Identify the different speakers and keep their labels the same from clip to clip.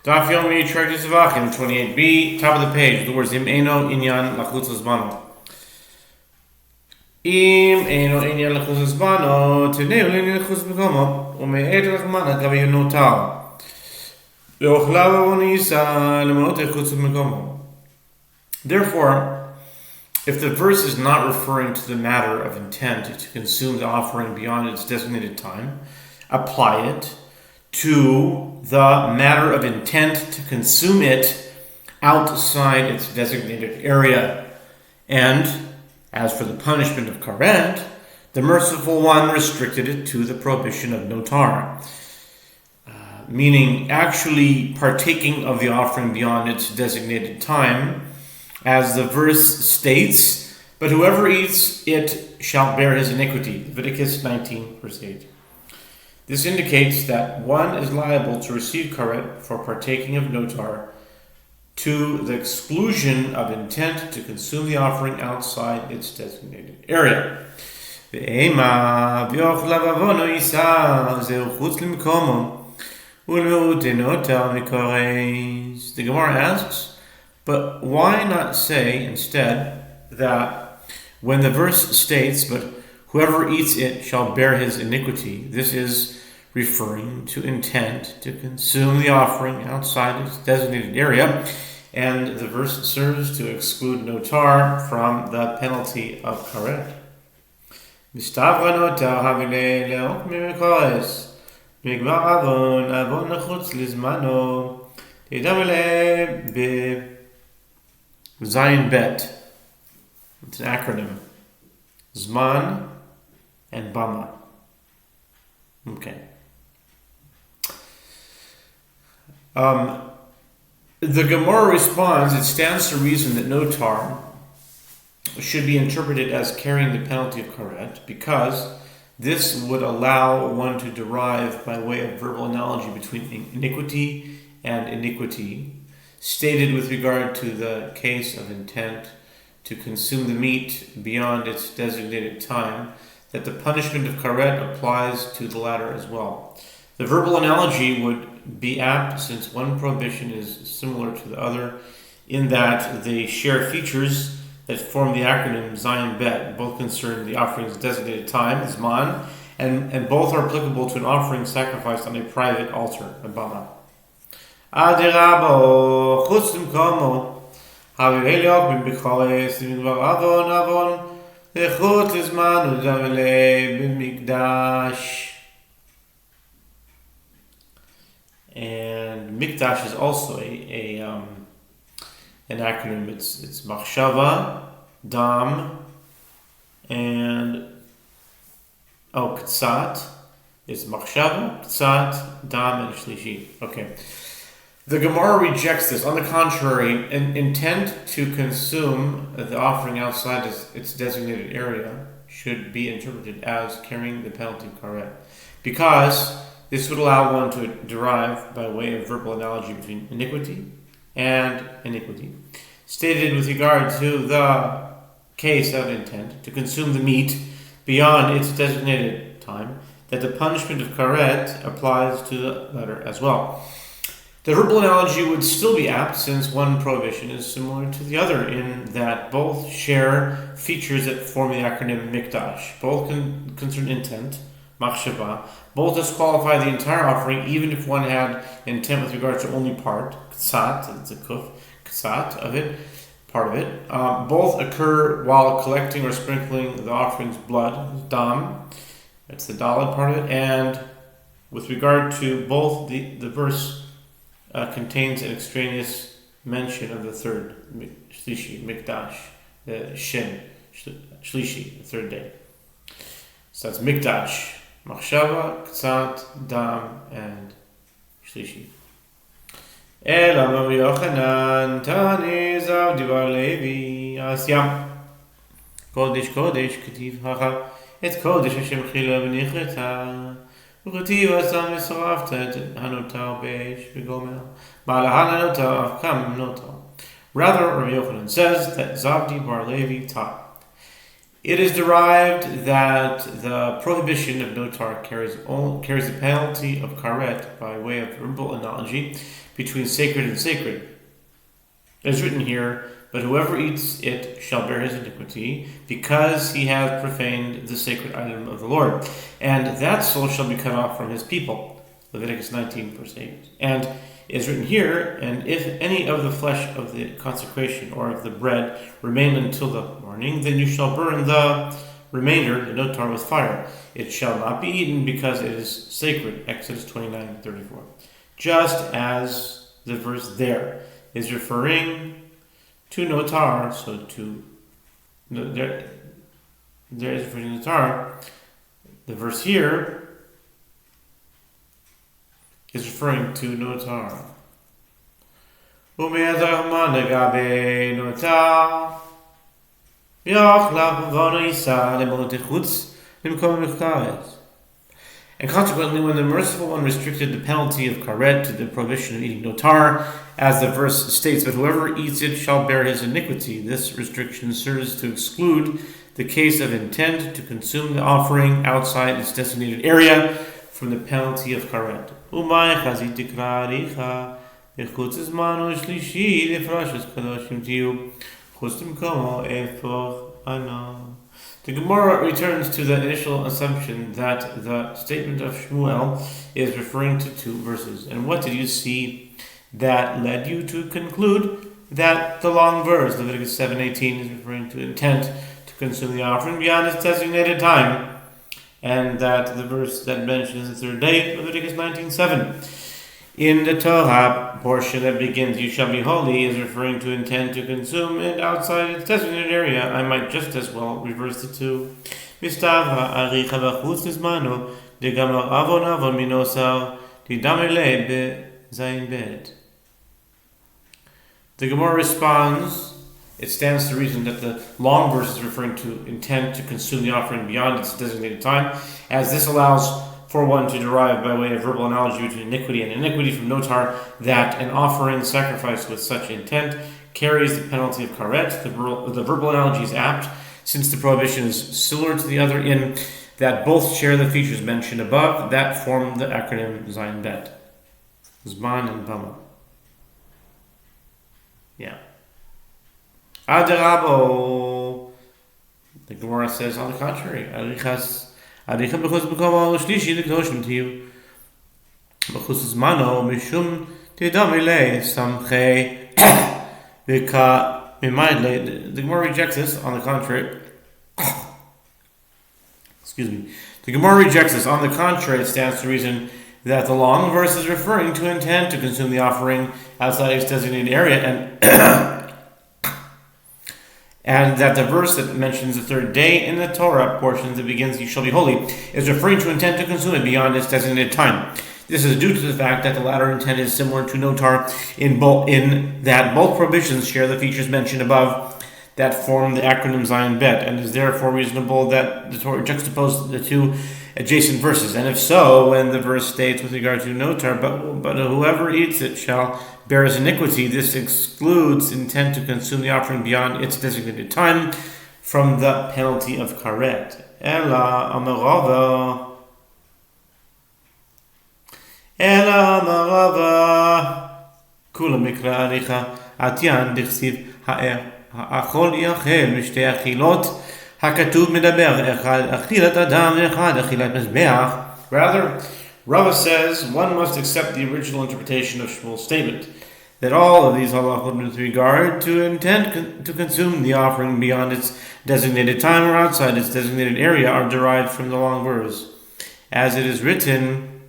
Speaker 1: Daf Yomi, Charges Zevachim, 28b, top of the page. The words Im Eino Inyan Lachutz Zbano. Im Eino Inyan Lachutz Zbano, Teneu Linyan Lachutz Bekomo, Ume'ed Rachmana Kavi Yonotar. Ve'ochlava Vonisa Lemonot Lachutz Bekomo. Therefore, if the verse is not referring to the matter of intent to consume the offering beyond its designated time, apply it to the matter of intent to consume it outside its designated area. And as for the punishment of karet, the merciful one restricted it to the prohibition of notar, meaning actually partaking of the offering beyond its designated time, as the verse states, but whoever eats it shall bear his iniquity. Leviticus 19, verse 8. This indicates that one is liable to receive karet for partaking of notar to the exclusion of intent to consume the offering outside its designated area. The Gemara asks, but why not say instead that when the verse states, but whoever eats it shall bear his iniquity, this is referring to intent to consume the offering outside its designated area, and the verse serves to exclude notar from the penalty of karet. Zayin Bet. It's an acronym. Zman and Bama. Okay. The Gemara responds, it stands to reason that notar should be interpreted as carrying the penalty of karet, because this would allow one to derive, by way of verbal analogy, between iniquity and iniquity, stated with regard to the case of intent to consume the meat beyond its designated time, that the punishment of karet applies to the latter as well. The verbal analogy would be apt since one prohibition is similar to the other in that they share features that form the acronym Zayin Bet. Both concern the offering's designated time, Zman, and both are applicable to an offering sacrificed on a private altar, a Bama. Adirabo, Chutzim Komo, Haviveliok, Bimbicholes, Bimbar Avon, Avon, Echut Lizman, Udavele, Bimikdash. And Mikdash is also an acronym. It's Machshava, Dam, and Ktsat. It's Machshava, Ktsat, Dam, and Shlishi. Okay. The Gemara rejects this. On the contrary, an intent to consume the offering outside its designated area should be interpreted as carrying the penalty of karet, because this would allow one to derive, by way of verbal analogy, between iniquity and iniquity, stated with regard to the case of intent to consume the meat beyond its designated time, that the punishment of karet applies to the latter as well. The verbal analogy would still be apt, since one prohibition is similar to the other in that both share features that form the acronym Mikdash. Both concern intent, Machshava. Both disqualify the entire offering, even if one had intent with regard to only part, Ktsat, it's a kuf, Ktsat of it, part of it. Both occur while collecting or sprinkling the offering's blood, Dam, that's the Daled part of it, and with regard to both, the verse contains an extraneous mention of the third, Shlishi, Mikdash, the Shin, Shlishi, the third day. So that's Mikdash, Machshava, Ktsat, Dam, and Shlishi. Ela Rabbi Yochanan, Tani Zav Divar Levi, Asya. Kodesh, Kodesh, Ketiv Hacha, Et Kodesh Hashem Chila V'Nichreta. וכתיב עשה מסורבת את הנותר באש וגומר. בעלהן הנותר אף קם נותר. Rather, Rabbi Yochanan says that Zavdi Bar Levi taught, It is derived that the prohibition of notar carries the penalty of karet by way of verbal analogy between sacred and sacred. It is written here, but whoever eats it shall bear his iniquity, because he hath profaned the sacred item of the Lord, and that soul shall be cut off from his people. Leviticus 19, verse 8. And it is written here, and if any of the flesh of the consecration or of the bread remain until the morning, then you shall burn the remainder, the notar, with fire. It shall not be eaten because it is sacred. Exodus 29:34. Just as the verse there is referring to notar, so to there is referring to notar. The verse here is referring to notar. And consequently, when the merciful one restricted the penalty of karet to the prohibition of eating notar, as the verse states, but whoever eats it shall bear his iniquity, this restriction serves to exclude the case of intent to consume the offering outside its designated area from the penalty of karet. The Gemara returns to the initial assumption that the statement of Shmuel is referring to two verses. And what did you see that led you to conclude that the long verse, Leviticus 7:18, is referring to intent to consume the offering beyond its designated time, and that the verse that mentions the third day, Leviticus 19:7, in the Torah portion that begins, "You shall be holy," is referring to intent to consume it outside its designated area. I might just as well reverse the two. The Gemara responds, it stands to reason that the long verse is referring to intent to consume the offering beyond its designated time, as this allows for one to derive by way of verbal analogy between iniquity and iniquity from notar that an offering sacrificed with such intent carries the penalty of karet. The verbal analogy is apt, since the prohibition is similar to the other in that both share the features mentioned above that form the acronym Zayin Bet. Zman and Bama. Yeah. Adarabo. The Gemara says, on the contrary, Aricha b'chus b'kova l'shlishi l'kdoshim tiyu. B'chus zmano mishum tidam ilay samchei v'ka mimaydle. The Gemara rejects this. On the contrary, The Gemara rejects this. On the contrary, it stands to reason that the long verse is referring to intent to consume the offering outside its designated area, and that the verse that mentions the third day in the Torah portion that begins, "You shall be holy," is referring to intent to consume it beyond its designated time. This is due to the fact that the latter intent is similar to notar in that both prohibitions share the features mentioned above that form the acronym Zayin Bet, and is therefore reasonable that the Torah juxtapose the two adjacent verses. And if so, when the verse states with regard to notar, but whoever eats it shall bear his iniquity, this excludes intent to consume the offering beyond its designated time from the penalty of karet. Ela amarava kula mikra aricha atyan dichsiv ha'achol yachel mishte achilot hakatuv medaber echad achilat adam echad achilat mezbeach. Rather, Rava says one must accept the original interpretation of Shmuel's statement that all of these halachot with regard to intent to consume the offering beyond its designated time or outside its designated area are derived from the long verse. As it is written,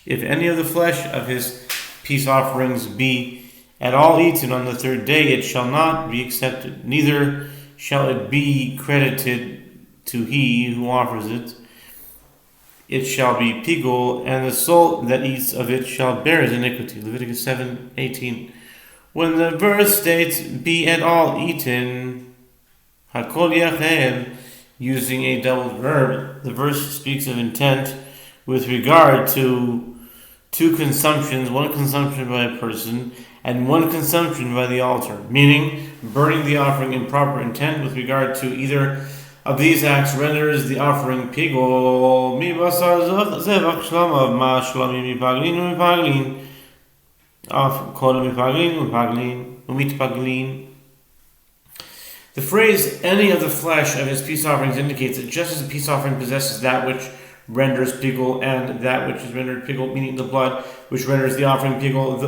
Speaker 1: "If any of the flesh of his peace offerings be at all eaten on the third day, it shall not be accepted, neither shall it be credited to he who offers it. It shall be pigul, and the soul that eats of it shall bear his iniquity." Leviticus 7:18. When the verse states, "be at all eaten," hakol yachel, using a double verb, the verse speaks of intent with regard to two consumptions, one consumption by a person and one consumption by the altar, meaning burning the offering in proper intent with regard to either of these acts renders the offering pigol mi basar zevach shlamav ma shlamim mipaglin umipaglin of kol mipaglin umitpaglin. The phrase "any of the flesh of his peace offerings" indicates that just as a peace offering possesses that which renders pigol and that which is rendered pigol, meaning the blood, which renders the offering pigol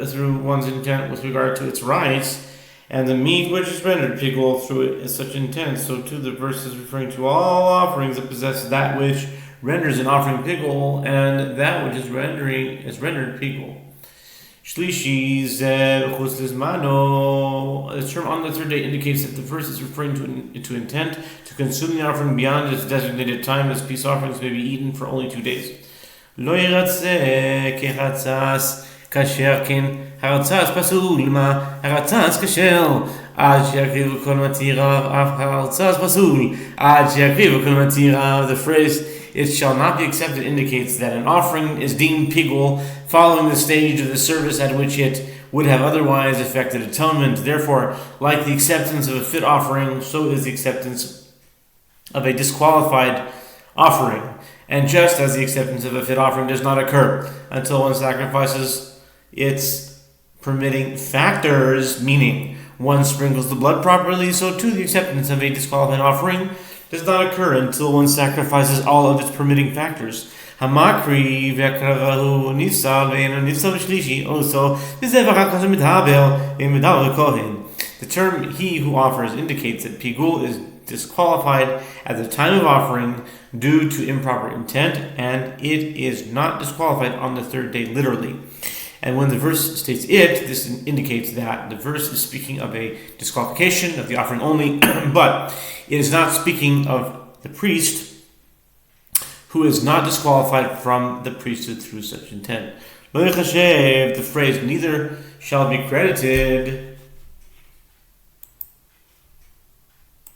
Speaker 1: through one's intent with regard to its rights, and the meat which is rendered pigol through such intent, so too the verse is referring to all offerings that possess that which renders an offering pigol and that which is rendered pigol. Shlishi zechus lizmano. The term "on the third day" indicates that the verse is referring to intent to consume the offering beyond its designated time, as peace offerings may be eaten for only 2 days. Lo yiratzeh kechatzas kasher ken haratzas pasul ma haratzas kasher ad sheyakrivu kol matirav af haratzas pasul ad sheyakrivu kol matirav. The phrase "it shall not be accepted" indicates that an offering is deemed pigol following the stage of the service at which it would have otherwise effected atonement. Therefore, like the acceptance of a fit offering, so is the acceptance of a disqualified offering. And just as the acceptance of a fit offering does not occur until one sacrifices its permitting factors, meaning one sprinkles the blood properly, so too the acceptance of a disqualified offering does not occur until one sacrifices all of its permitting factors. Hamakri v'akravahu nifsal ve'enu nifsal v'shlishi also v'zevach HaKohen mithabel v'midal v'kohen. The term "he who offers" indicates that pigul is disqualified at the time of offering due to improper intent, and it is not disqualified on the third day literally. And when the verse states "it," this indicates that the verse is speaking of a disqualification of the offering only, but it is not speaking of the priest, who is not disqualified from the priesthood through such intent. Lo yechashev, the phrase "neither shall be credited"